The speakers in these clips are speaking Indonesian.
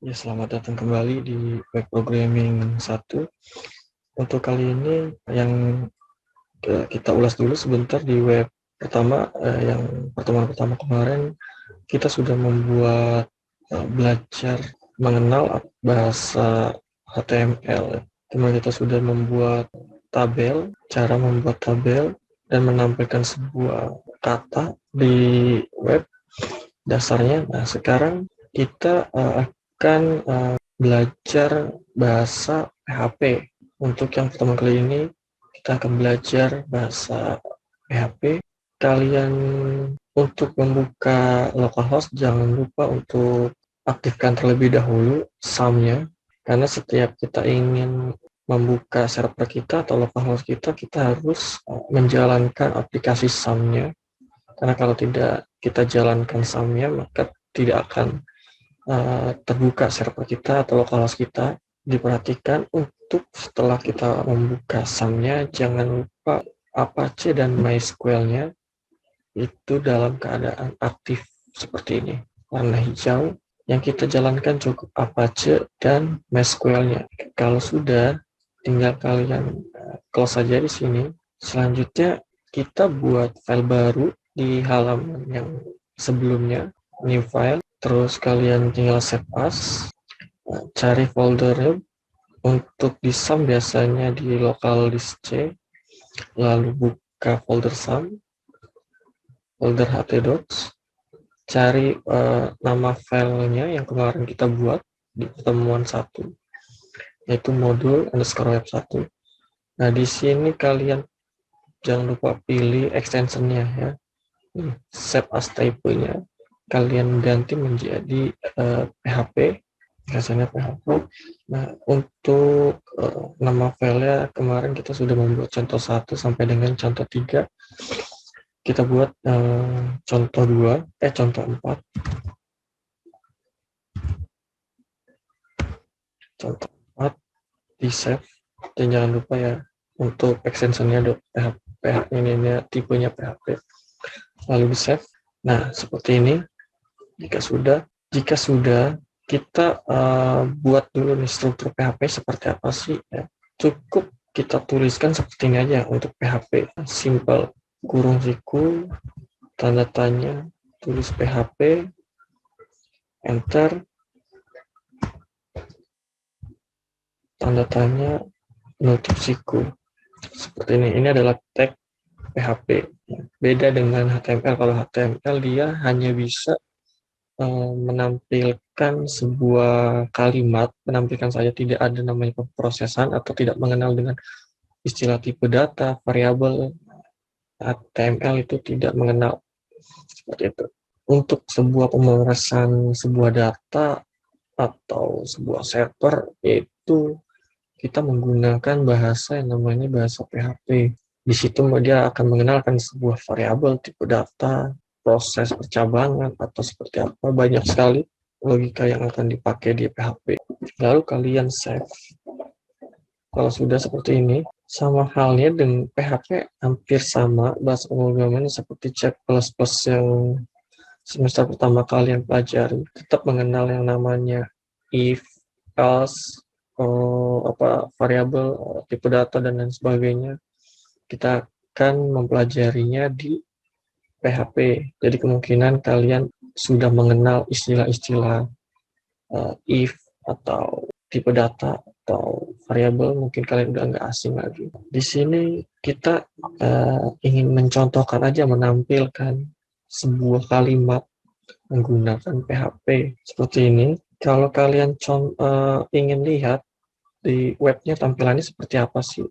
Ya, selamat datang kembali di Web Programming 1. Untuk kali ini yang kita ulas dulu sebentar di web pertama, yang pertemuan pertama kemarin kita sudah membuat belajar mengenal bahasa HTML. Kemudian kita sudah membuat tabel, cara membuat tabel dan menampilkan sebuah kata di web dasarnya. Nah, sekarang kita akan belajar bahasa PHP. Untuk yang pertama kali ini, kita akan belajar bahasa PHP. Kalian untuk membuka localhost, jangan lupa untuk aktifkan terlebih dahulu SAM-nya, karena setiap kita ingin membuka server kita atau localhost kita harus menjalankan aplikasi SAM-nya. Karena kalau tidak kita jalankan SAM-nya, maka tidak akan terbuka server kita atau localhost kita. Diperhatikan untuk setelah kita membuka SAM-nya, jangan lupa Apache dan MySQL-nya itu dalam keadaan aktif seperti ini. Warna hijau, yang kita jalankan cukup Apache dan MySQL-nya. Kalau sudah, tinggal kalian close saja di sini. Selanjutnya, kita buat file baru di halaman yang sebelumnya, new file. Terus kalian tinggal save as, cari foldernya. Untuk di SAM biasanya di local disk C, lalu buka folder SAM, folder htdocs, cari nama filenya yang kemarin kita buat di pertemuan 1, yaitu modul underscore web 1. Nah, di sini kalian jangan lupa pilih extensionnya ya. Save as type-nya kalian ganti menjadi PHP, biasanya PHP. Nah, untuk nama filenya kemarin kita sudah membuat contoh 1 sampai dengan contoh 3. Kita buat contoh 4. Contoh 4 di save, dan jangan lupa ya untuk extensionnya PHP ini tipenya PHP, lalu di save. Nah, seperti ini. Jika sudah kita buat dulu nih struktur PHP seperti apa sih ya. Cukup kita tuliskan seperti ini aja untuk PHP, simple, kurung siku, tanda tanya, tulis PHP, enter, tanda tanya, nutup siku. Seperti ini. Ini adalah tag PHP. Beda dengan HTML. Kalau HTML dia hanya bisa menampilkan sebuah kalimat, menampilkan saja, tidak ada namanya pemrosesan atau tidak mengenal dengan istilah tipe data, variabel. HTML itu tidak mengenal seperti itu. Untuk sebuah pemrosesan sebuah data atau sebuah server, yaitu kita menggunakan bahasa yang namanya bahasa PHP. Di situ dia akan mengenalkan sebuah variabel, tipe data, proses percabangan, atau seperti apa. Banyak sekali logika yang akan dipakai di PHP. Lalu kalian save. Kalau sudah seperti ini, sama halnya dengan PHP, hampir sama bahasa pemrograman seperti C++ yang semester pertama kalian pelajari. Tetap mengenal yang namanya if, else, variabel, tipe data, dan lain sebagainya. Kita akan mempelajarinya di PHP. Jadi kemungkinan kalian sudah mengenal istilah-istilah if atau tipe data atau variabel, mungkin kalian udah nggak asing lagi. Di sini kita ingin mencontohkan aja, menampilkan sebuah kalimat menggunakan PHP seperti ini. Kalau kalian ingin lihat di webnya tampilannya seperti apa sih,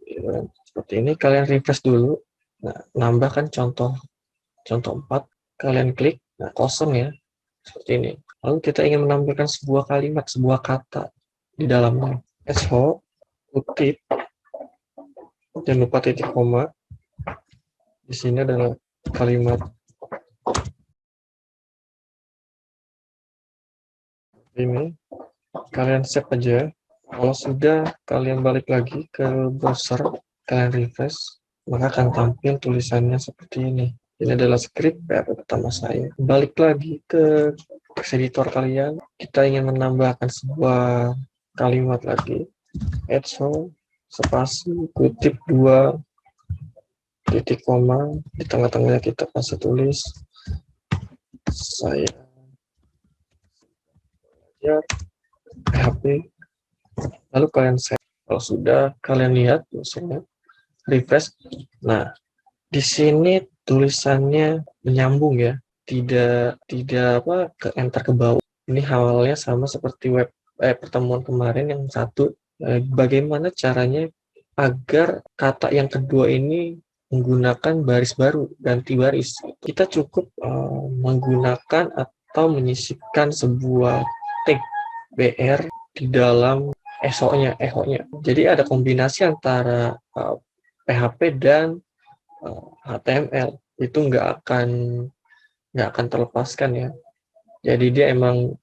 seperti ini, kalian refresh dulu. Nah, nambahkan contoh 4, kalian klik, nah kosong ya, seperti ini. Lalu kita ingin menampilkan sebuah kalimat, sebuah kata di dalamnya. SH, kutip, jangan lupa titik koma. Di sini adalah kalimat ini. Kalian save aja. Kalau sudah, kalian balik lagi ke browser, kalian refresh, maka akan tampil tulisannya seperti ini. Ini adalah script PHP pertama saya. Balik lagi ke text editor kalian, kita ingin menambahkan sebuah kalimat lagi, add so, spasi, kutip 2, titik koma, di tengah-tengahnya kita kasih tulis, saya belajar PHP, lalu kalian save. Kalau sudah, kalian lihat maksudnya, refresh. Nah, di sini tulisannya menyambung ya, tidak apa ke enter ke bawah. Ini halnya sama seperti pertemuan kemarin yang satu. Bagaimana caranya agar kata yang kedua ini menggunakan baris baru, ganti baris. Kita cukup menggunakan atau menyisipkan sebuah tag BR di dalam echo-nya. Jadi ada kombinasi antara PHP dan HTML. Itu nggak akan terlepaskan ya. Jadi dia emang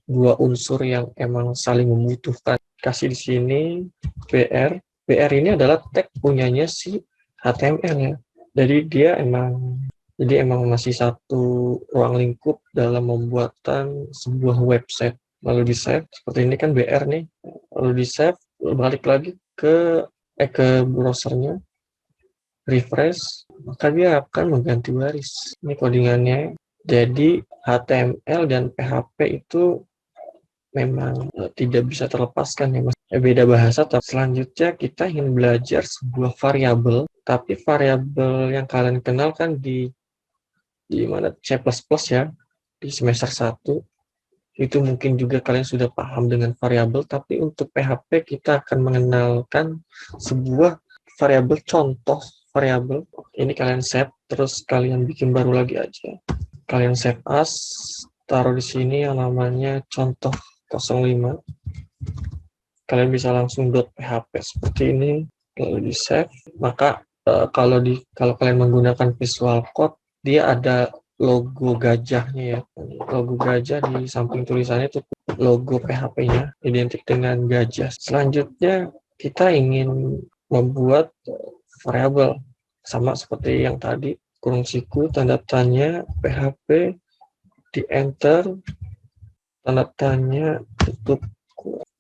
dua unsur yang emang saling membutuhkan. Kasih di sini BR. BR ini adalah tag punyanya si HTML ya. Jadi emang masih satu ruang lingkup dalam membuatan sebuah website. Lalu di save, seperti ini kan BR nih. Lalu di save, balik lagi ke browsernya, refresh, maka dia akan mengganti baris. Ini codingannya. Jadi HTML dan PHP itu memang tidak bisa terlepaskan ya Mas. Beda bahasa, tapi selanjutnya kita ingin belajar sebuah variabel, tapi variabel yang kalian kenal kan di mana C++ ya, di semester 1. Itu mungkin juga kalian sudah paham dengan variabel, tapi untuk PHP kita akan mengenalkan sebuah variabel, contoh variabel. Ini kalian save, terus kalian bikin baru lagi aja. Kalian save as, taruh di sini yang namanya contoh 05. Kalian bisa langsung .php seperti ini, lalu di save. Maka kalau kalian menggunakan Visual Code, dia ada logo gajahnya ya. Logo gajah di samping tulisannya itu logo PHP-nya identik dengan gajah. Selanjutnya kita ingin membuat variabel sama seperti yang tadi, kurung siku, tanda tanya, PHP, di enter, tanda tanya, tutup.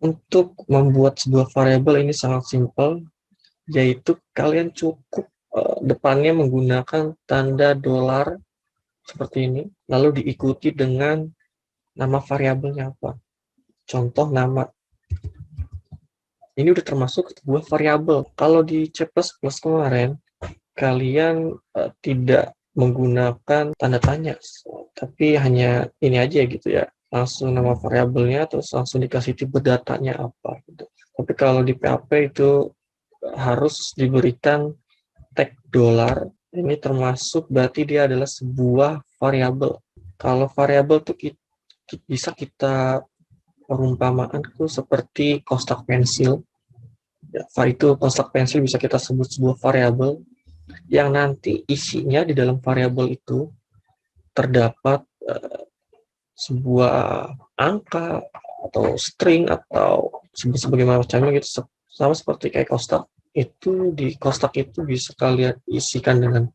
Untuk membuat sebuah variabel ini sangat simpel, yaitu kalian cukup depannya menggunakan tanda $, seperti ini, lalu diikuti dengan nama variabelnya apa. Contoh nama. Ini udah termasuk sebuah variabel. Kalau di C++ kemarin, kalian tidak menggunakan tanda tanya, tapi hanya ini aja gitu ya, langsung nama variabelnya, terus langsung dikasih tipe datanya apa gitu. Tapi kalau di PHP itu harus diberikan tag $. Ini termasuk berarti dia adalah sebuah variabel. Kalau variabel itu bisa kita perumpamaan itu seperti kotak pensil. Ya, itu kotak pensil bisa kita sebut sebuah variabel yang nanti isinya di dalam variabel itu terdapat sebuah angka atau string atau sebagaimana macamnya gitu, sama seperti kayak kotak. Itu di kotak itu bisa kalian isikan dengan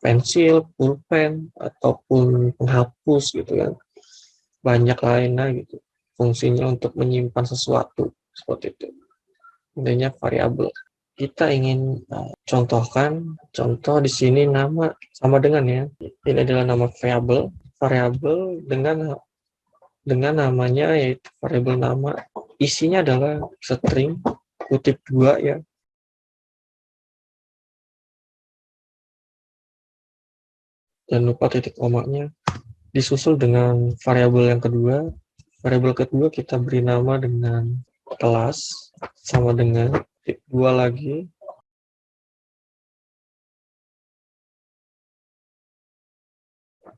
pensil, pulpen, ataupun penghapus gitu kan. Banyak lainnya gitu. Fungsinya untuk menyimpan sesuatu seperti itu. Intinya variabel. Kita ingin contohkan, contoh di sini nama sama dengan ya. Ini adalah nama variabel dengan namanya yaitu variabel nama. Isinya adalah string kutip 2 ya. Jangan lupa titik komanya. Disusul dengan variabel yang kedua. Variabel kedua kita beri nama dengan kelas sama dengan titik 2 lagi.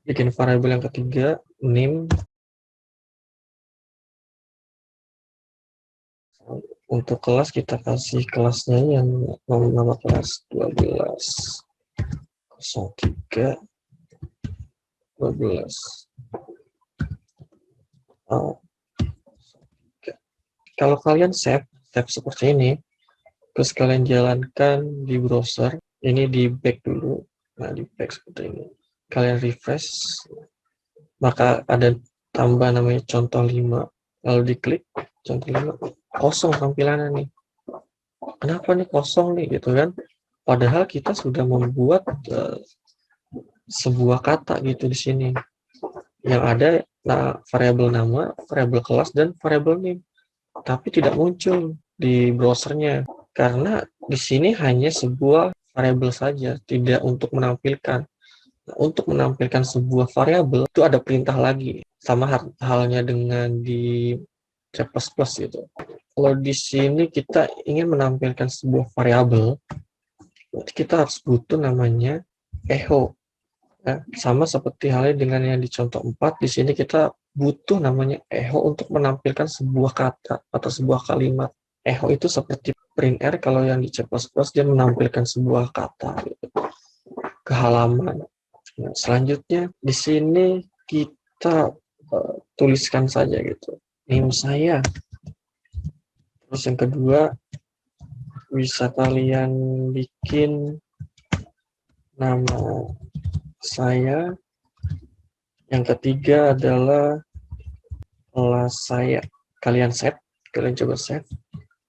Bikin variabel yang ketiga, name. Untuk kelas kita kasih kelasnya yang nama kelas 12.03 12. Kalau kalian save seperti ini, terus kalian jalankan di browser, ini di back dulu, nah di back seperti ini, kalian refresh, maka ada tambah namanya contoh 5, lalu diklik contoh 5, kosong tampilannya nih. Kenapa nih kosong nih gitu kan? Padahal kita sudah membuat sebuah kata gitu di sini yang ada variabel nama, variabel kelas, dan variabel name, tapi tidak muncul di browsernya karena di sini hanya sebuah variabel saja, tidak untuk menampilkan. Untuk menampilkan sebuah variabel itu ada perintah lagi, sama halnya dengan di C++ gitu. Kalau di sini kita ingin menampilkan sebuah variabel, kita harus butuh namanya echo. Ya, sama seperti halnya dengan yang di contoh 4, di sini kita butuh namanya echo untuk menampilkan sebuah kata atau sebuah kalimat. Echo itu seperti printr, kalau yang di C++ dia menampilkan sebuah kata gitu, ke halaman. Nah, selanjutnya di sini kita tuliskan saja gitu, name saya. Terus yang kedua, bisa kalian bikin nama saya. Yang ketiga adalah kelas saya. Kalian save, kalian coba save.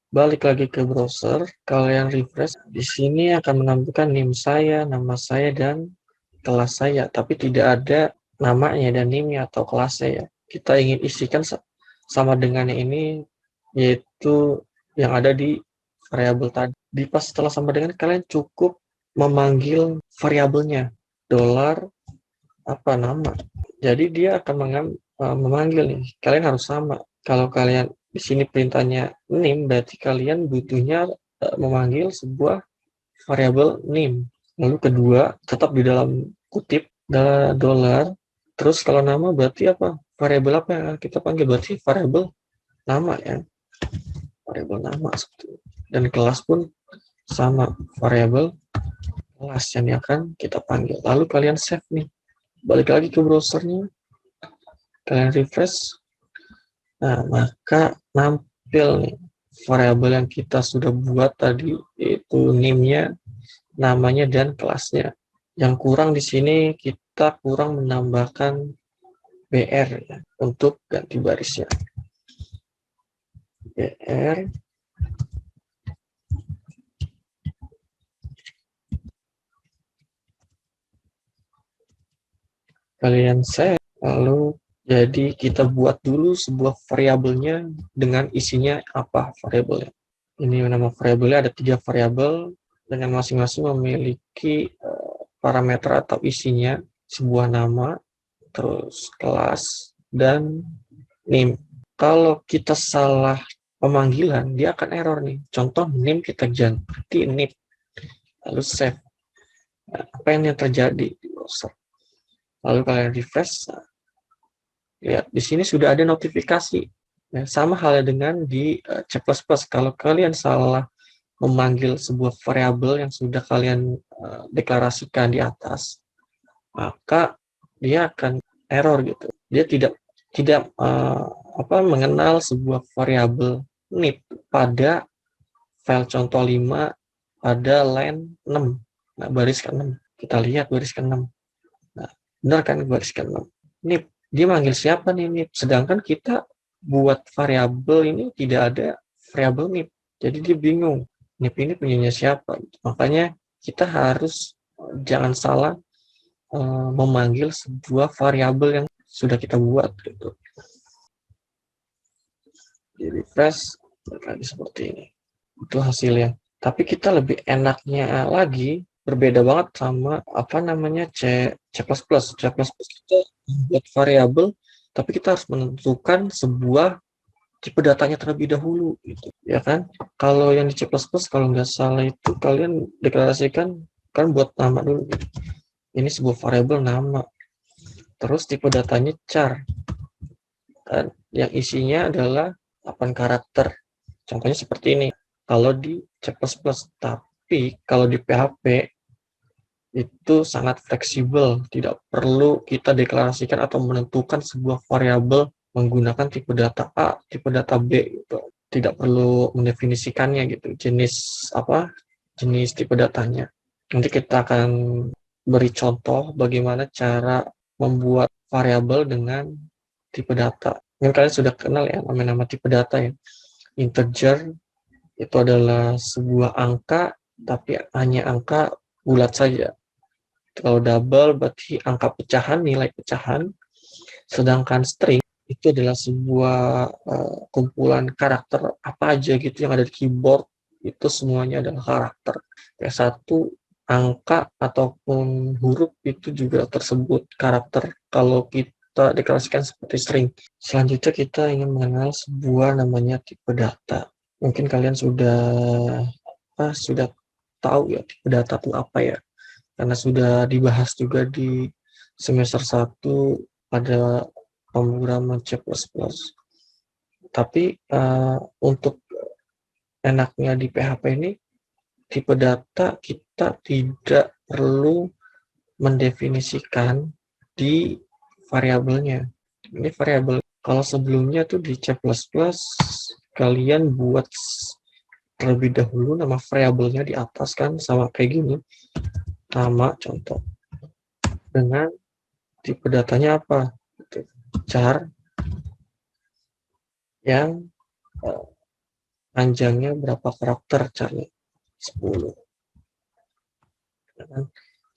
Balik lagi ke browser, kalian refresh. Di sini akan menampilkan name saya, nama saya, dan kelas saya, tapi tidak ada namanya dan name-nya atau kelasnya ya. Kita ingin isikan sama dengan ini, yaitu yang ada di variabel tadi. Di pas setelah sama dengan, kalian cukup memanggil variabelnya dolar apa nama. Jadi dia akan memanggil nih. Kalian harus sama. Kalau kalian di sini perintahnya name, berarti kalian butuhnya memanggil sebuah variabel name. Lalu kedua, tetap di dalam kutip dolar. Terus kalau nama berarti apa? Variabel apa yang kita panggil? Berarti variabel nama ya. Variabel nama seperti itu. Dan kelas pun sama, variabel kelas yang akan kita panggil. Lalu kalian save nih. Balik lagi ke browsernya. Kalian refresh. Nah, maka nampil nih variabel yang kita sudah buat tadi, yaitu name-nya, namanya, dan kelasnya. Yang kurang di sini kita kurang menambahkan BR ya, untuk ganti barisnya. BR kalian save, lalu jadi kita buat dulu sebuah variabelnya dengan isinya apa variabelnya. Ini nama variabelnya ada 3 variabel dengan masing-masing memiliki parameter atau isinya sebuah nama, terus kelas, dan name. Kalau kita salah pemanggilan, dia akan error nih. Contoh name kita ganti name, lalu save. Nah, apa yang terjadi di browser? Lalu kalian refresh, lihat di sini sudah ada notifikasi. Nah, sama halnya dengan di C++. Kalau kalian salah memanggil sebuah variabel yang sudah kalian deklarasikan di atas, maka dia akan error gitu. Dia tidak mengenal sebuah variabel nip pada file contoh 5 pada line 6. Nah, baris ke-6. Kita lihat baris ke-6. Nah, benar kan baris ke-6. Nip, dia manggil siapa nih nip? Sedangkan kita buat variabel ini tidak ada variabel nip. Jadi dia bingung. Nip ini punyanya siapa? Makanya kita harus jangan salah memanggil sebuah variabel yang sudah kita buat gitu. Di refresh lagi seperti ini. Itu hasilnya. Tapi kita lebih enaknya lagi, berbeda banget sama C++. C++ kita buat variabel, tapi kita harus menentukan sebuah tipe datanya terlebih dahulu gitu, ya kan? Kalau yang di C++ kalau nggak salah itu kalian deklarasikan kan buat nama dulu. Ini sebuah variabel nama. Terus tipe datanya char. Dan yang isinya adalah 8 karakter. Contohnya seperti ini. Kalau di C++, tapi kalau di PHP itu sangat fleksibel, tidak perlu kita deklarasikan atau menentukan sebuah variabel menggunakan tipe data A, tipe data B gitu. Tidak perlu mendefinisikannya gitu, jenis tipe datanya. Nanti kita akan beri contoh bagaimana cara membuat variabel dengan tipe data. Mungkin kalian sudah kenal ya nama-nama tipe data ya. Integer itu adalah sebuah angka, tapi hanya angka bulat saja. Kalau double berarti angka pecahan, nilai pecahan. Sedangkan string itu adalah sebuah kumpulan karakter apa aja gitu yang ada di keyboard, itu semuanya adalah karakter. Kayak satu angka ataupun huruf itu juga tersebut karakter kalau kita deklarasikan seperti string. Selanjutnya kita ingin mengenal sebuah namanya tipe data. Mungkin kalian sudah tahu ya tipe data itu apa ya, karena sudah dibahas juga di semester 1 pada pemrograman C++. Tapi untuk enaknya di PHP ini, tipe data kita tidak perlu mendefinisikan di variabelnya. Ini variabel. Kalau sebelumnya tuh di C++, kalian buat terlebih dahulu nama variabelnya di atas kan, sama kayak gini. Nama contoh. Dengan tipe datanya apa? Char yang panjangnya berapa karakter, carnya 10.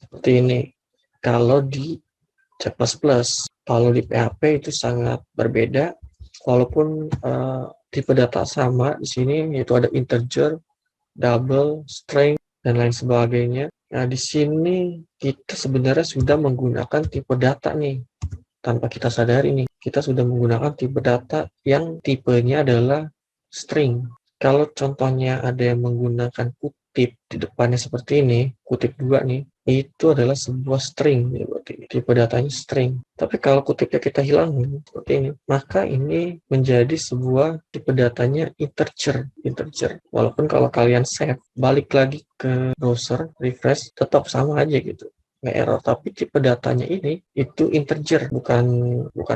Seperti ini. Kalau di C++, kalau di PHP itu sangat berbeda. Walaupun tipe data sama di sini, yaitu ada integer, double, string, dan lain sebagainya. Nah, di sini kita sebenarnya sudah menggunakan tipe data nih. Tanpa kita sadari nih, kita sudah menggunakan tipe data yang tipenya adalah string. Kalau contohnya ada yang menggunakan kutip di depannya seperti ini, kutip 2 nih, itu adalah sebuah string, ya, berarti tipe datanya string. Tapi kalau kutipnya kita hilangin seperti ini, maka ini menjadi sebuah tipe datanya integer. Walaupun kalau kalian save, balik lagi ke browser, refresh, tetap sama aja gitu, nggak error. Tapi tipe datanya ini itu integer, bukan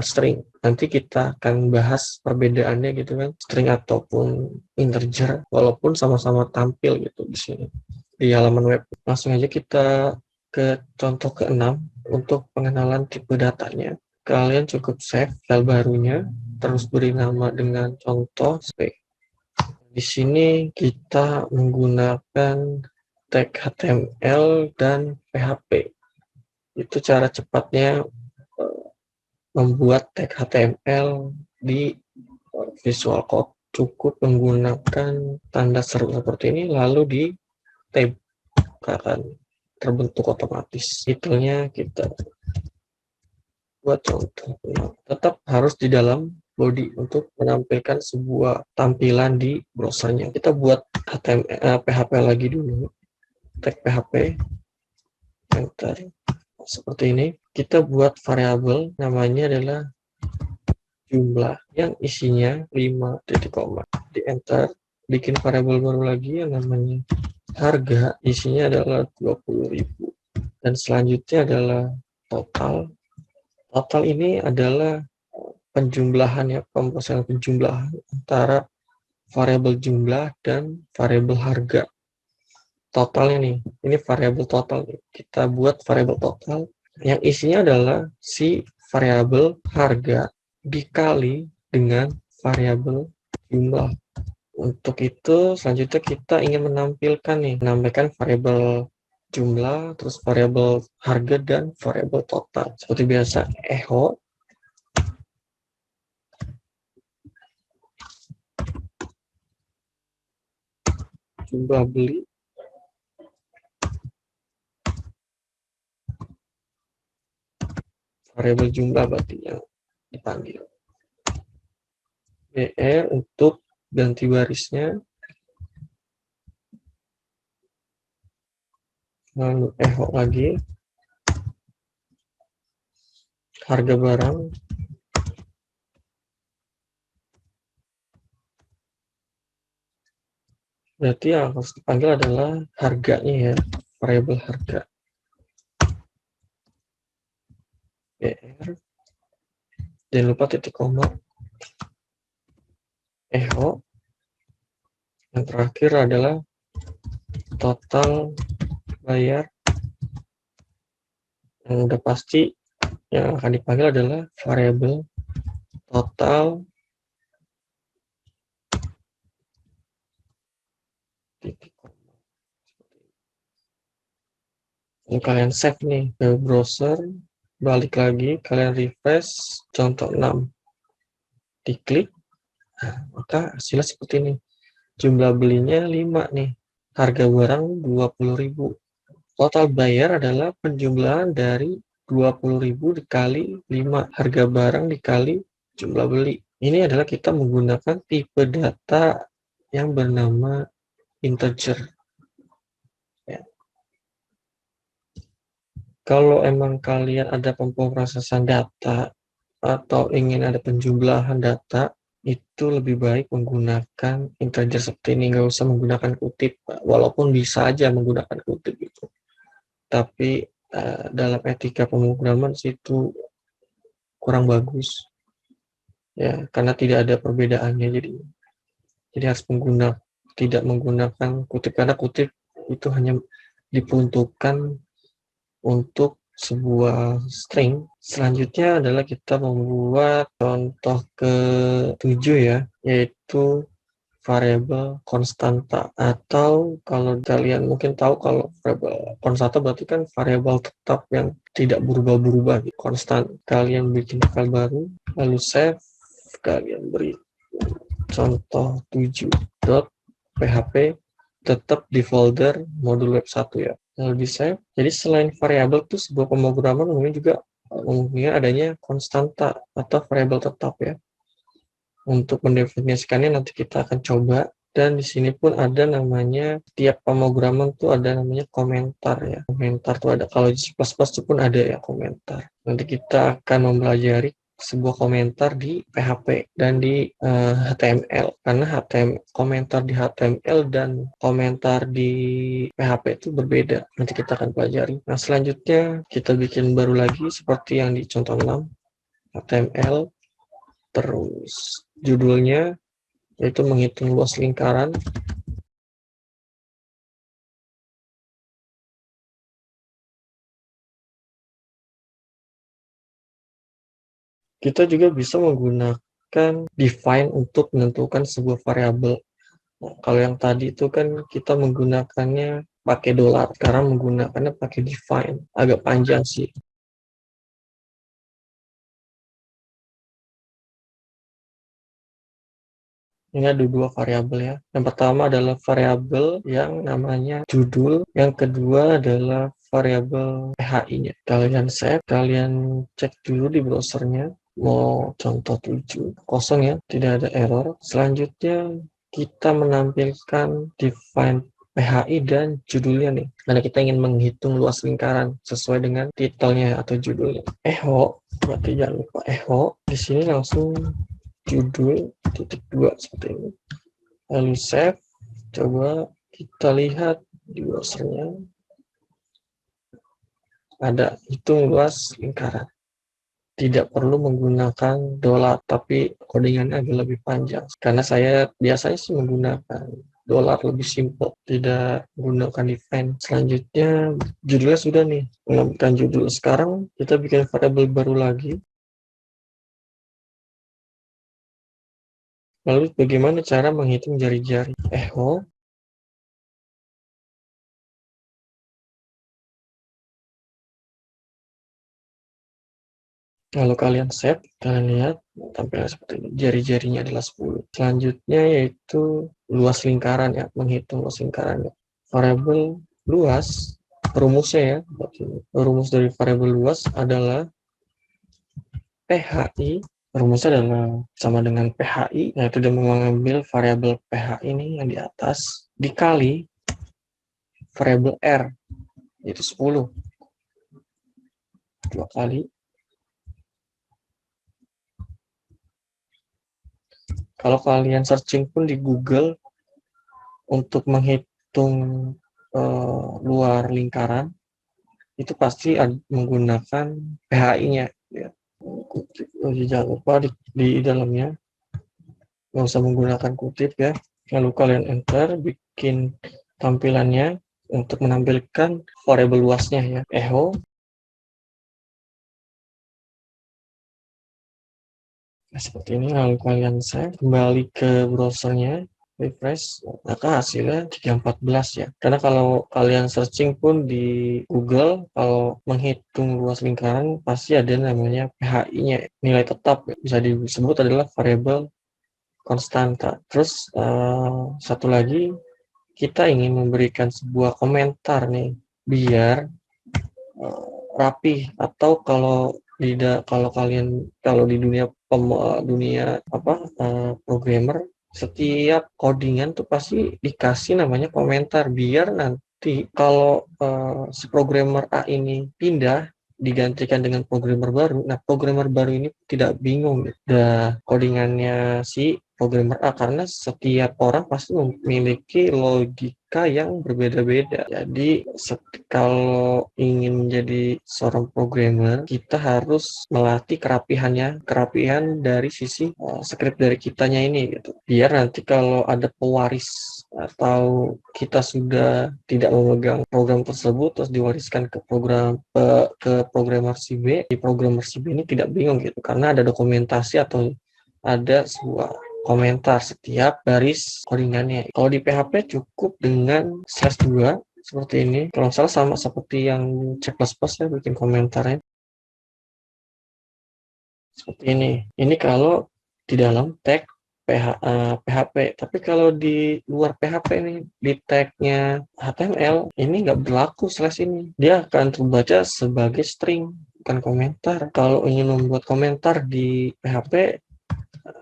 string. Nanti kita akan bahas perbedaannya gitu kan, string ataupun integer, walaupun sama-sama tampil gitu di sini di halaman web. Langsung aja kita ke contoh ke-6 untuk pengenalan tipe datanya. Kalian cukup save file barunya, terus beri nama dengan contoh sp. Di sini kita menggunakan tag HTML dan PHP. Itu cara cepatnya membuat tag HTML di Visual Code. Cukup menggunakan tanda seru seperti ini, lalu di tab akan terbentuk otomatis. Titelnya kita buat contoh. Tetap harus di dalam body untuk menampilkan sebuah tampilan di browsernya. Kita buat HTML, PHP lagi dulu. Tag PHP, enter. Seperti ini. Kita buat variabel, namanya adalah jumlah yang isinya 5 titik koma. Di enter, bikin variabel baru lagi yang namanya harga, isinya adalah 20.000. Dan selanjutnya adalah total. Total ini adalah penjumlahan ya, pemrosesan penjumlahan antara variabel jumlah dan variabel harga. Totalnya nih, ini variabel total nih. Kita buat variabel total yang isinya adalah si variabel harga dikali dengan variabel jumlah. Untuk itu selanjutnya kita ingin menampilkan variabel jumlah, terus variabel harga dan variabel total. Seperti biasa, echo jumlah beli variabel jumlah berarti yang dipanggil. BR untuk ganti barisnya, lalu echo lagi harga barang, berarti yang harus dipanggil adalah harganya ya, variabel harga. BR, jangan lupa titik koma, echo, yang terakhir adalah total bayar. Yang udah pasti yang akan dipanggil adalah variabel total titik. Lalu kalian save nih ke browser, balik lagi, kalian refresh, contoh 6, diklik, nah, maka hasilnya seperti ini. Jumlah belinya 5 nih, harga barang 20.000. Total bayar adalah penjumlahan dari 20.000 dikali 5, harga barang dikali jumlah beli. Ini adalah kita menggunakan tipe data yang bernama integer. Ya. Kalau emang kalian ada pemrosesan data atau ingin ada penjumlahan data, itu lebih baik menggunakan integer seperti ini, nggak usah menggunakan kutip, walaupun bisa aja menggunakan kutip itu. Tapi dalam etika pemrograman itu kurang bagus, ya, karena tidak ada perbedaannya. Jadi harus tidak menggunakan kutip, karena kutip itu hanya diperuntukkan untuk sebuah string. Selanjutnya adalah kita membuat contoh ke-7 ya, yaitu variabel konstanta, atau kalau kalian mungkin tahu, kalau variabel konstanta berarti kan variabel tetap yang tidak berubah-berubah, konstan. Kalian bikin file baru, lalu save, kalian beri contoh 7.php, tetap di folder modul web 1 ya. Lalu di save. Jadi selain variabel itu, sebuah pemrograman memungkinkan adanya konstanta atau variabel tetap ya. Untuk mendefinisikannya nanti kita akan coba, dan di sini pun ada namanya, tiap pemrograman tuh ada namanya komentar ya. Komentar tuh ada, kalau di C++ itu pun ada ya komentar. Nanti kita akan mempelajari sebuah komentar di PHP dan di HTML, karena komentar di HTML dan komentar di PHP itu berbeda. Nanti kita akan pelajari. Nah, selanjutnya kita bikin baru lagi seperti yang di contoh 6, HTML, terus judulnya yaitu menghitung luas lingkaran. Kita juga bisa menggunakan define untuk menentukan sebuah variabel. Nah, kalau yang tadi itu kan kita menggunakannya pakai dolar, sekarang menggunakannya pakai define, agak panjang sih. Ini ada dua variabel ya. Yang pertama adalah variabel yang namanya judul, yang kedua adalah variabel PHI-nya. Kalian save, kalian cek dulu di browsernya, mau contoh 7, kosong ya, tidak ada error. Selanjutnya kita menampilkan define PHI dan judulnya nih, karena kita ingin menghitung luas lingkaran sesuai dengan titelnya atau judulnya. Echo, berarti jangan lupa echo. Di sini langsung judul .2 seperti ini. Lalu save, coba kita lihat di browsernya, ada hitung luas lingkaran. Tidak perlu menggunakan dolar, tapi codingannya agak lebih panjang. Karena saya biasanya sih menggunakan dolar, lebih simple, tidak menggunakan define. Selanjutnya judulnya sudah nih, menambahkan judul. Sekarang kita bikin variabel baru lagi. Lalu bagaimana cara menghitung jari-jari? Echo. Lalu kalian save, kalian lihat tampilan seperti ini. Jari-jarinya adalah 10. Selanjutnya yaitu luas lingkaran ya, menghitung luas lingkarannya. Variabel luas, rumusnya ya, rumus dari variabel luas adalah PHI. Rumusnya adalah sama dengan PHI, yaitu dia mengambil variabel PHI ini yang di atas dikali variabel R, yaitu 10. 2 kali. Kalau kalian searching pun di Google untuk menghitung luar lingkaran, itu pasti menggunakan PHI-nya. Ya. Jangan lupa di dalamnya nggak usah menggunakan kutip ya. Lalu kalian enter, bikin tampilannya untuk menampilkan variabel luasnya ya. Echo. Nah, seperti ini, lalu kalian save, kembali ke browsernya, refresh, maka hasilnya 314 ya. Karena kalau kalian searching pun di Google, kalau menghitung luas lingkaran pasti ada namanya PHI-nya, nilai tetap, bisa disebut adalah variabel konstanta. Terus satu lagi, kita ingin memberikan sebuah komentar nih, biar rapih, atau kalau kalian di dunia dunia programmer, setiap codingan tuh pasti dikasih namanya komentar, biar nanti kalau si programmer A ini pindah digantikan dengan programmer baru, nah programmer baru ini tidak bingung udah codingannya si programmer A, karena setiap orang pasti memiliki logika yang berbeda-beda. Jadi kalau ingin menjadi seorang programmer, kita harus melatih kerapihan dari sisi script dari kitanya ini gitu. Biar nanti kalau ada pewaris atau kita sudah tidak memegang program tersebut terus diwariskan ke programmer si B, di programmer si B ini tidak bingung gitu, karena ada dokumentasi atau ada sebuah komentar setiap baris codingannya. Kalau di PHP cukup dengan /2 seperti ini. Kalau salah sama seperti yang C++ ya, bikin komentarnya seperti ini. Ini kalau di dalam tag PHP. Tapi kalau di luar PHP nih, di tagnya HTML, ini nggak berlaku slash ini. Dia akan terbaca sebagai string, bukan komentar. Kalau ingin membuat komentar di PHP,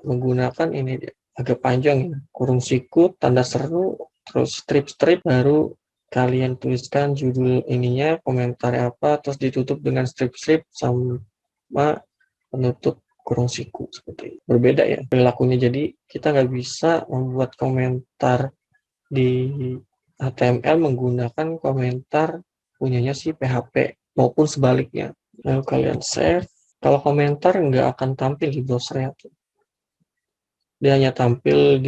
menggunakan ini dia, agak panjang ya, kurung siku, tanda seru, terus strip, baru kalian tuliskan judul ininya, komentarnya apa, terus ditutup dengan strip sama penutup kurung siku. Seperti itu. Berbeda ya perilakunya, jadi kita nggak bisa membuat komentar di HTML menggunakan komentar punyanya si PHP maupun sebaliknya. Lalu kalian save. Kalau komentar nggak akan tampil di browsernya tuh. Dia hanya tampil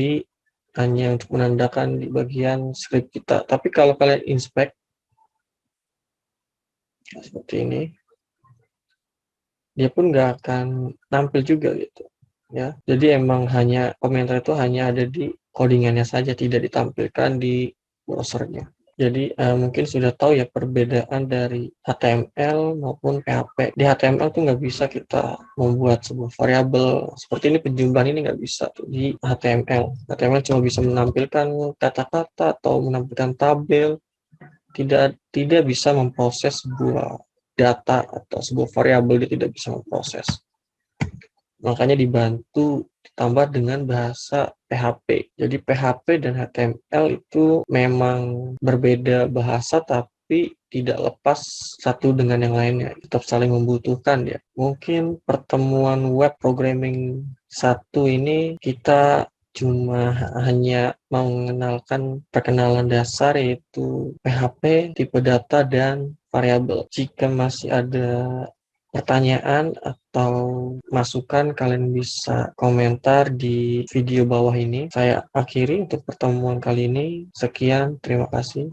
hanya untuk menandakan di bagian script kita. Tapi kalau kalian inspect seperti ini, dia pun nggak akan tampil juga gitu ya. Jadi emang hanya komentar itu hanya ada di codingannya saja, tidak ditampilkan di browsernya. Jadi mungkin sudah tahu ya perbedaan dari HTML maupun PHP. Di HTML tuh nggak bisa kita membuat sebuah variabel seperti ini, penjumlahan ini nggak bisa tuh di HTML. HTML cuma bisa menampilkan kata-kata atau menampilkan tabel, tidak bisa memproses sebuah data atau sebuah variabel, dia tidak bisa memproses. Makanya dibantu ditambah dengan bahasa PHP. Jadi PHP dan HTML itu memang berbeda bahasa, tapi tidak lepas satu dengan yang lainnya, tetap saling membutuhkan ya. Mungkin pertemuan web programming 1 ini kita cuma hanya mengenalkan perkenalan dasar, yaitu PHP, tipe data, dan variabel. Jika masih ada pertanyaan atau masukan, kalian bisa komentar di video bawah ini. Saya akhiri untuk pertemuan kali ini. Sekian, terima kasih.